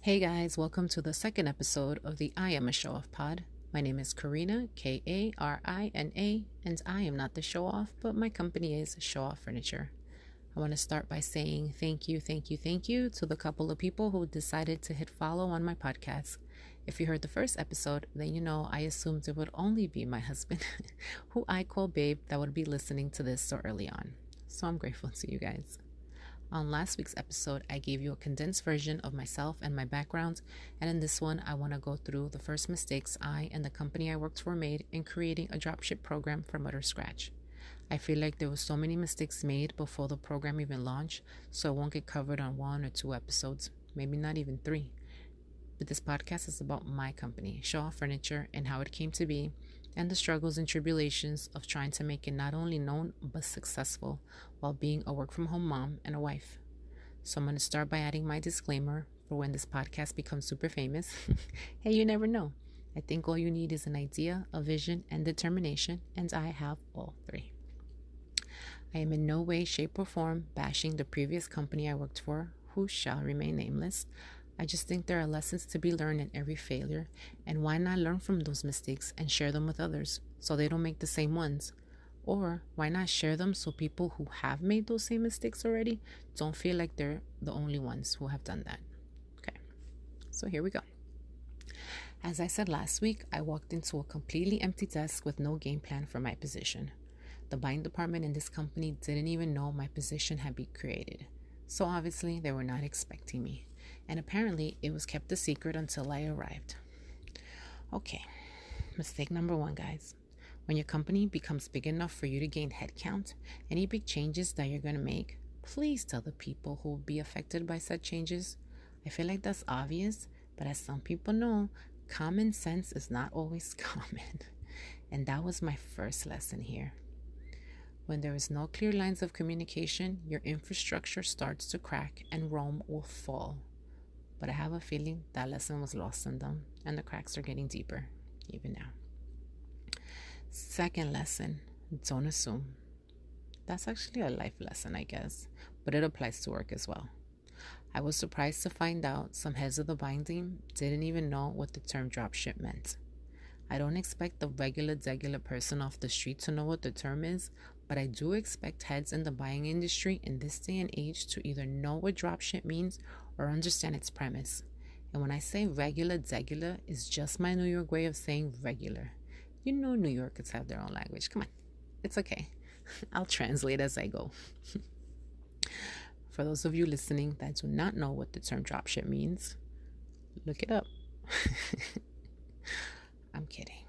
Hey guys, welcome to the second episode of the I Am a Show Off pod. My name is Karina, Karina, and I am not the show off, but my company is Show Off Furniture. I want to start by saying thank you to the couple of people who decided to hit follow on my podcast. If you heard the first episode, then you know I assumed it would only be my husband, who I call Babe, that would be listening to this so early on. So I'm grateful to you guys. On last week's episode, I gave you a condensed version of myself and my background, and in this one, I want to go through the first mistakes I and the company I worked for made in creating a dropship program from utter scratch. I feel like there were so many mistakes made before the program even launched, so it won't get covered on 1 or 2 episodes, maybe not even 3. But this podcast is about my company, Show Off Furniture, and how it came to be, and the struggles and tribulations of trying to make it not only known but successful while being a work-from-home mom and a wife. So I'm going to start by adding my disclaimer for when this podcast becomes super famous. Hey, you never know. I think all you need is an idea, a vision, and determination, and I have all 3. I am in no way, shape, or form bashing the previous company I worked for, who shall remain nameless. I just think there are lessons to be learned in every failure, and why not learn from those mistakes and share them with others so they don't make the same ones? Or why not share them so people who have made those same mistakes already don't feel like they're the only ones who have done that? Okay, so here we go. As I said last week, I walked into a completely empty desk with no game plan for my position. The buying department in this company didn't even know my position had been created, so obviously they were not expecting me. And apparently it was kept a secret until I arrived. Okay, mistake number 1, guys. When your company becomes big enough for you to gain headcount, any big changes that you're going to make, please tell the people who will be affected by said changes. I feel like that's obvious, but as some people know, common sense is not always common. And that was my first lesson here. When there is no clear lines of communication, your infrastructure starts to crack and Rome will fall. But I have a feeling that lesson was lost on them, and the cracks are getting deeper, even now. Second lesson, don't assume. That's actually a life lesson, I guess, but it applies to work as well. I was surprised to find out some heads of the buying team didn't even know what the term dropship meant. I don't expect the regular person off the street to know what the term is, but I do expect heads in the buying industry in this day and age to either know what dropship means or understand its premise. And when I say regular, is just my New York way of saying regular. You know New Yorkers have their own language. Come on, it's okay. I'll translate as I go. For those of you listening that do not know what the term dropship means, look it up. I'm kidding.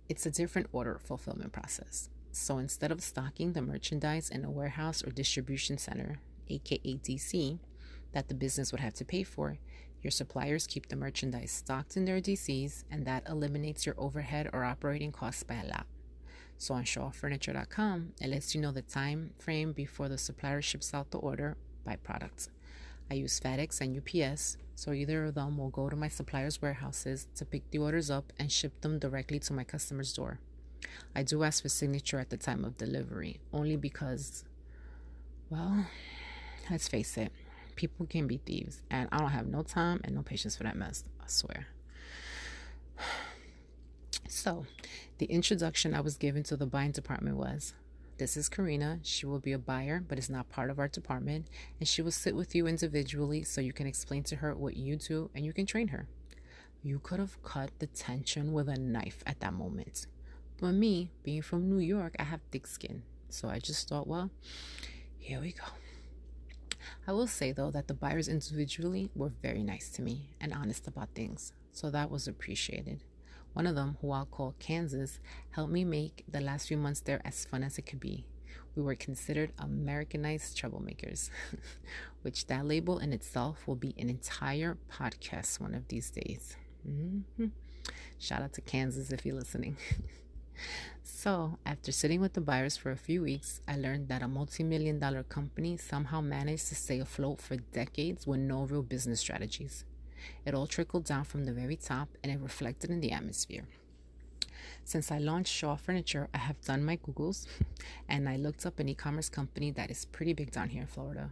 It's a different order fulfillment process. So instead of stocking the merchandise in a warehouse or distribution center, aka DC, that the business would have to pay for, your suppliers keep the merchandise stocked in their DCs, and that eliminates your overhead or operating costs by a lot. So on showoffurniture.com, it lets you know the time frame before the supplier ships out the order by product. I use FedEx and UPS, so either of them will go to my suppliers' warehouses to pick the orders up and ship them directly to my customer's door. I do ask for signature at the time of delivery, only because, well, let's face it, people can be thieves, and I don't have no time and no patience for that mess, I swear. So, the introduction I was given to the buying department was, this is Karina. She will be a buyer, but is not part of our department, and she will sit with you individually so you can explain to her what you do and you can train her. You could have cut the tension with a knife at that moment. But me, being from New York, I have thick skin. So I just thought, well, here we go. I will say, though, that the buyers individually were very nice to me and honest about things. So that was appreciated. One of them, who I'll call Kansas, helped me make the last few months there as fun as it could be. We were considered Americanized troublemakers, which that label in itself will be an entire podcast one of these days. Shout out to Kansas if you're listening. So, after sitting with the buyers for a few weeks, I learned that a multi-million-dollar company somehow managed to stay afloat for decades with no real business strategies. It all trickled down from the very top, and it reflected in the atmosphere. Since I launched Show Off Furniture, I have done my Googles, and I looked up an e-commerce company that is pretty big down here in Florida.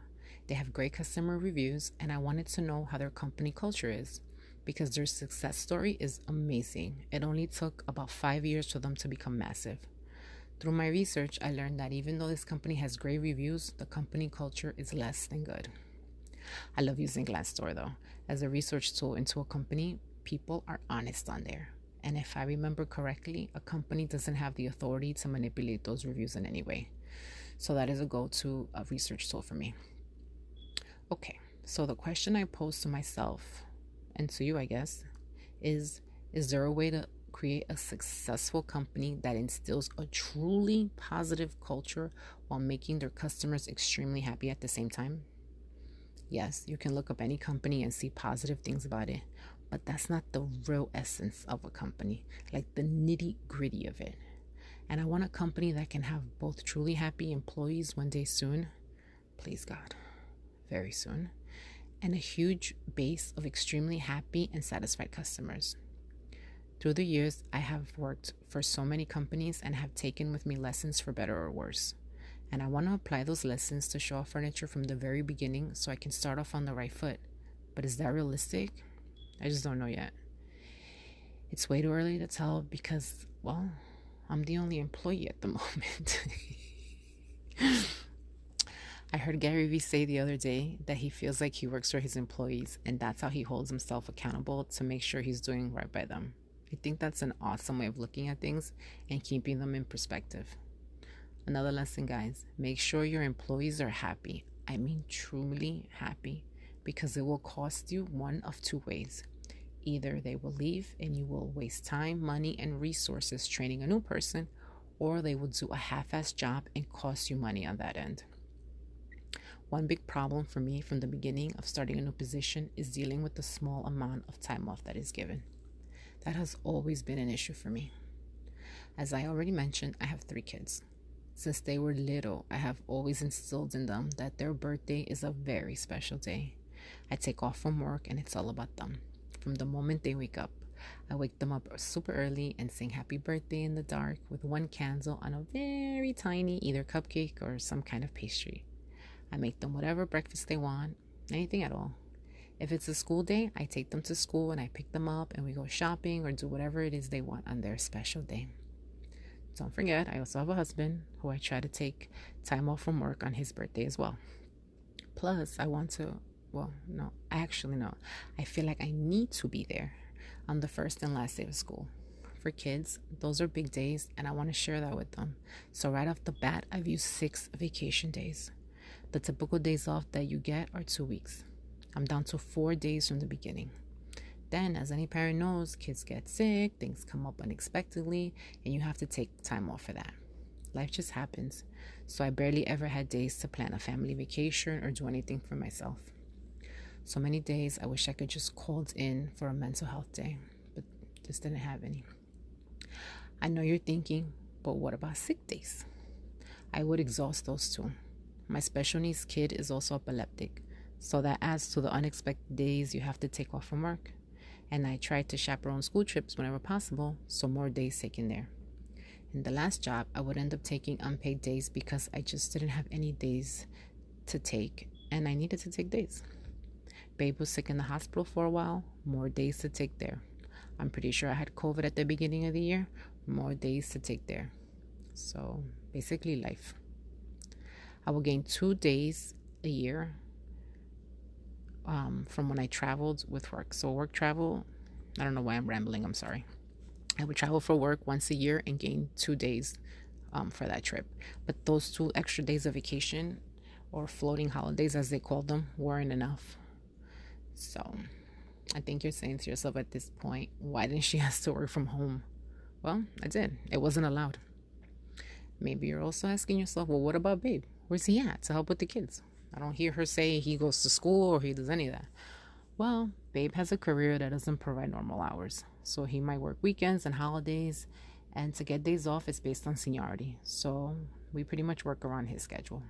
They have great customer reviews, and I wanted to know how their company culture is because their success story is amazing. It only took about 5 years for them to become massive. Through my research, I learned that even though this company has great reviews, the company culture is less than good. I love using Glassdoor though. As a research tool into a company, people are honest on there. And if I remember correctly, a company doesn't have the authority to manipulate those reviews in any way. So that is a go-to research tool for me. Okay, so the question I pose to myself and to you, I guess, is there a way to create a successful company that instills a truly positive culture while making their customers extremely happy at the same time? Yes, you can look up any company and see positive things about it, but that's not the real essence of a company, like the nitty-gritty of it. And I want a company that can have both truly happy employees one day soon, please God, very soon, and a huge base of extremely happy and satisfied customers. Through the years, I have worked for so many companies and have taken with me lessons for better or worse. And I want to apply those lessons to Show Off Furniture from the very beginning so I can start off on the right foot. But is that realistic? I just don't know yet. It's way too early to tell because, well, I'm the only employee at the moment. I heard Gary Vee say the other day that he feels like he works for his employees and that's how he holds himself accountable to make sure he's doing right by them. I think that's an awesome way of looking at things and keeping them in perspective. Another lesson, guys, make sure your employees are happy. I mean truly happy, because it will cost you one of two ways. Either they will leave and you will waste time, money, and resources training a new person, or they will do a half-assed job and cost you money on that end. One big problem for me from the beginning of starting a new position is dealing with the small amount of time off that is given. That has always been an issue for me. As I already mentioned, I have 3 kids. Since they were little, I have always instilled in them that their birthday is a very special day. I take off from work and it's all about them. From the moment they wake up, I wake them up super early and sing happy birthday in the dark with 1 candle on a very tiny either cupcake or some kind of pastry. I make them whatever breakfast they want, anything at all. If it's a school day, I take them to school and I pick them up and we go shopping or do whatever it is they want on their special day. Don't forget, I also have a husband who I try to take time off from work on his birthday as well. Plus, I feel like I need to be there on the first and last day of school. For kids, those are big days and I want to share that with them. So right off the bat, I've used 6 vacation days. The typical days off that you get are 2 weeks. I'm down to 4 days from the beginning. Then, as any parent knows, kids get sick, things come up unexpectedly, and you have to take time off for that. Life just happens, so I barely ever had days to plan a family vacation or do anything for myself. So many days I wish I could just called in for a mental health day, but just didn't have any. I know you're thinking, but what about sick days? I would exhaust those too. My special needs kid is also epileptic, so that adds to the unexpected days you have to take off from work. And I tried to chaperone school trips whenever possible, so more days taken there. In the last job, I would end up taking unpaid days because I just didn't have any days to take, and I needed to take days. Babe was sick in the hospital for a while, more days to take there. I'm pretty sure I had COVID at the beginning of the year, more days to take there. So basically life. I will gain 2 days a year from when I traveled with work. So work travel, I don't know why I'm rambling, I'm sorry. I would travel for work once a year and gain 2 days for that trip. But those 2 extra days of vacation, or floating holidays as they call them, weren't enough. So I think you're saying to yourself at this point, why didn't she have to work from home? Well, I did. It wasn't allowed. Maybe you're also asking yourself, well, what about Babe? Where's he at to help with the kids? I don't hear her say he goes to school or he does any of that. Well, Babe has a career that doesn't provide normal hours. So he might work weekends and holidays. And to get days off is based on seniority. So we pretty much work around his schedule.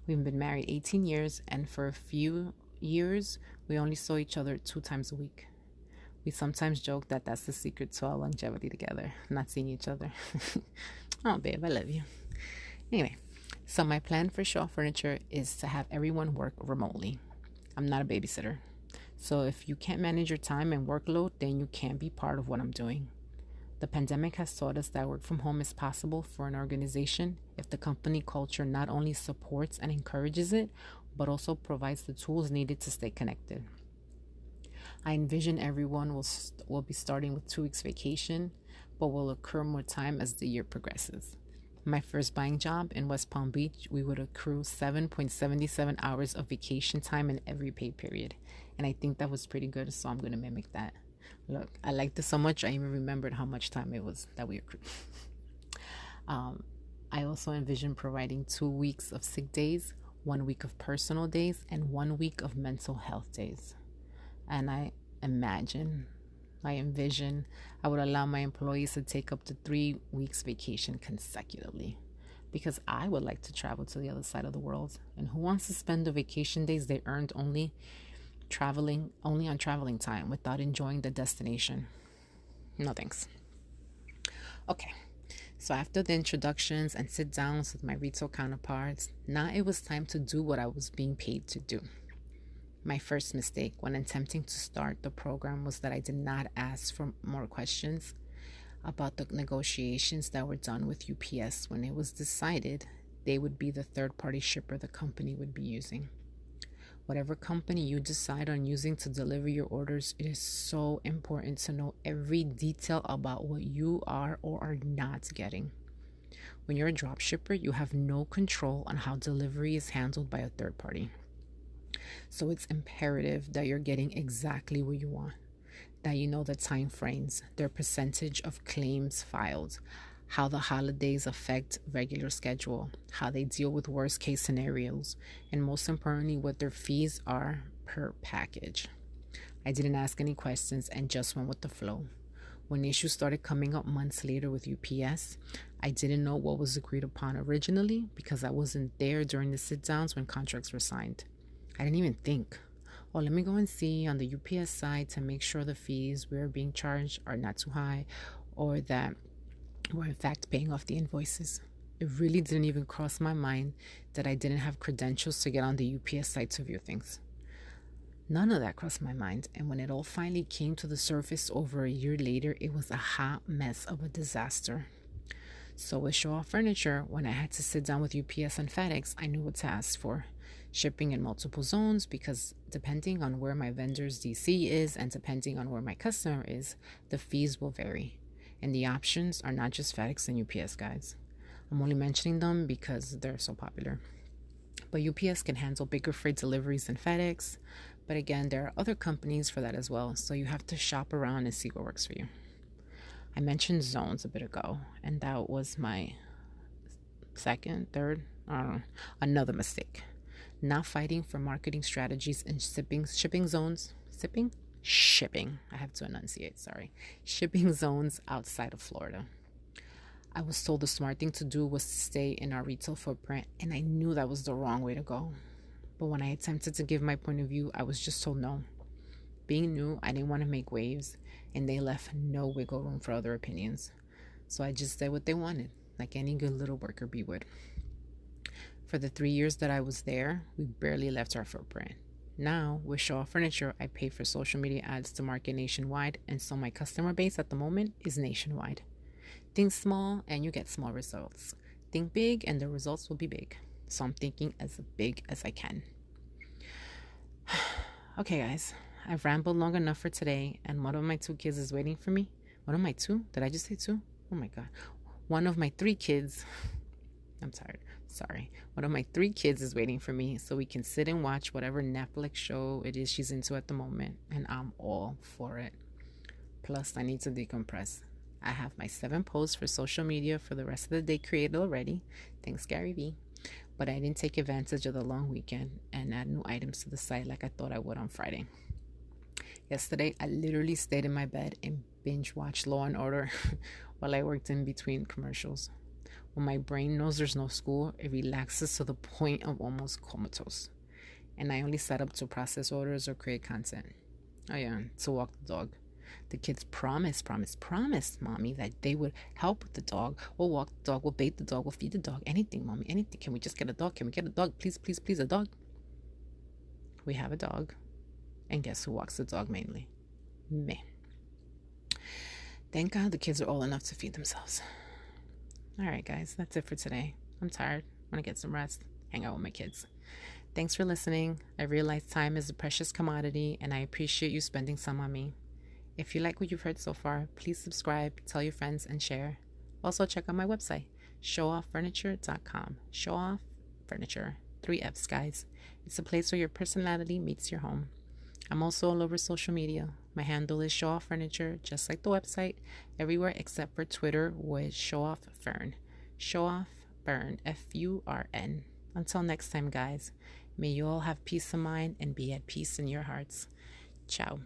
We've been married 18 years. And for a few years, we only saw each other 2 times a week. We sometimes joke that that's the secret to our longevity together. Not seeing each other. Oh, babe, I love you. Anyway. So my plan for Shaw Furniture is to have everyone work remotely. I'm not a babysitter. So if you can't manage your time and workload, then you can't be part of what I'm doing. The pandemic has taught us that work from home is possible for an organization if the company culture not only supports and encourages it, but also provides the tools needed to stay connected. I envision everyone will be starting with 2 weeks vacation, but will occur more time as the year progresses. My first buying job in West Palm Beach, we would accrue 7.77 hours of vacation time in every pay period. And I think that was pretty good, so I'm going to mimic that. Look, I liked it so much, I even remembered how much time it was that we accrued. I also envision providing 2 weeks of sick days, 1 week of personal days, and 1 week of mental health days. And I envision I would allow my employees to take up to 3 weeks vacation consecutively, because I would like to travel to the other side of the world. And who wants to spend the vacation days they earned only on traveling time without enjoying the destination? No thanks. Okay, so after the introductions and sit downs with my retail counterparts, now it was time to do what I was being paid to do. My first mistake when attempting to start the program was that I did not ask for more questions about the negotiations that were done with UPS when it was decided they would be the third-party shipper the company would be using. Whatever company you decide on using to deliver your orders, it is so important to know every detail about what you are or are not getting. When you're a drop shipper, you have no control on how delivery is handled by a third party. So it's imperative that you're getting exactly what you want, that you know the time frames, their percentage of claims filed, how the holidays affect regular schedule, how they deal with worst case scenarios, and most importantly, what their fees are per package. I didn't ask any questions and just went with the flow. When issues started coming up months later with UPS, I didn't know what was agreed upon originally because I wasn't there during the sit downs when contracts were signed. I didn't even think, let me go and see on the UPS side to make sure the fees we're being charged are not too high, or that we're in fact paying off the invoices. It really didn't even cross my mind that I didn't have credentials to get on the UPS site to view things. None of that crossed my mind, and when it all finally came to the surface over a year later, it was a hot mess of a disaster. So with Shaw Furniture, when I had to sit down with UPS and FedEx, I knew what to ask for. Shipping in multiple zones, because depending on where my vendor's DC is and depending on where my customer is, the fees will vary. And the options are not just FedEx and UPS, guys. I'm only mentioning them because they're so popular. But UPS can handle bigger freight deliveries than FedEx. But again, there are other companies for that as well, so you have to shop around and see what works for you. I mentioned zones a bit ago, and that was my another mistake. Not fighting for marketing strategies and shipping zones. I have to enunciate, sorry. Shipping zones outside of Florida. I was told the smart thing to do was to stay in our retail footprint, and I knew that was the wrong way to go. But when I attempted to give my point of view, I was just told no. Being new, I didn't want to make waves, and they left no wiggle room for other opinions. So I just did what they wanted, like any good little worker bee would. For the 3 years that I was there, we barely left our footprint. Now, with Shaw Furniture, I pay for social media ads to market nationwide, and so my customer base at the moment is nationwide. Think small and you get small results. Think big and the results will be big. So I'm thinking as big as I can. Okay, guys, I've rambled long enough for today, and one of my 2 kids is waiting for me. One of my 2? Did I just say 2? Oh my God. One of my 3 kids... I'm tired. Sorry. One of my 3 kids is waiting for me so we can sit and watch whatever Netflix show it is she's into at the moment, and I'm all for it. Plus, I need to decompress. I have my 7 posts for social media for the rest of the day created already. Thanks, Gary Vee. But I didn't take advantage of the long weekend and add new items to the site like I thought I would on Friday. Yesterday, I literally stayed in my bed and binge watched Law and Order while I worked in between commercials. When my brain knows there's no school, it relaxes to the point of almost comatose. And I only set up to process orders or create content. Oh yeah, to walk the dog. The kids promised mommy that they would help with the dog. We'll walk the dog, we'll bathe the dog, we'll feed the dog, anything, mommy, anything. Can we just get a dog? Can we get a dog? Please, please, please, a dog. We have a dog. And guess who walks the dog mainly? Me. Thank God the kids are old enough to feed themselves. All right, guys, that's it for today. I'm tired. I want to get some rest, hang out with my kids. Thanks for listening. I realize time is a precious commodity, and I appreciate you spending some on me. If you like what you've heard so far, please subscribe, tell your friends, and share. Also, check out my website, showoffurniture.com. Show Off Furniture, 3 F's, guys. It's a place where your personality meets your home. I'm also all over social media. My handle is Show Off Furniture, just like the website, everywhere except for Twitter with Show Off Fern. Show Off Fern, Furn. Until next time, guys, may you all have peace of mind and be at peace in your hearts. Ciao.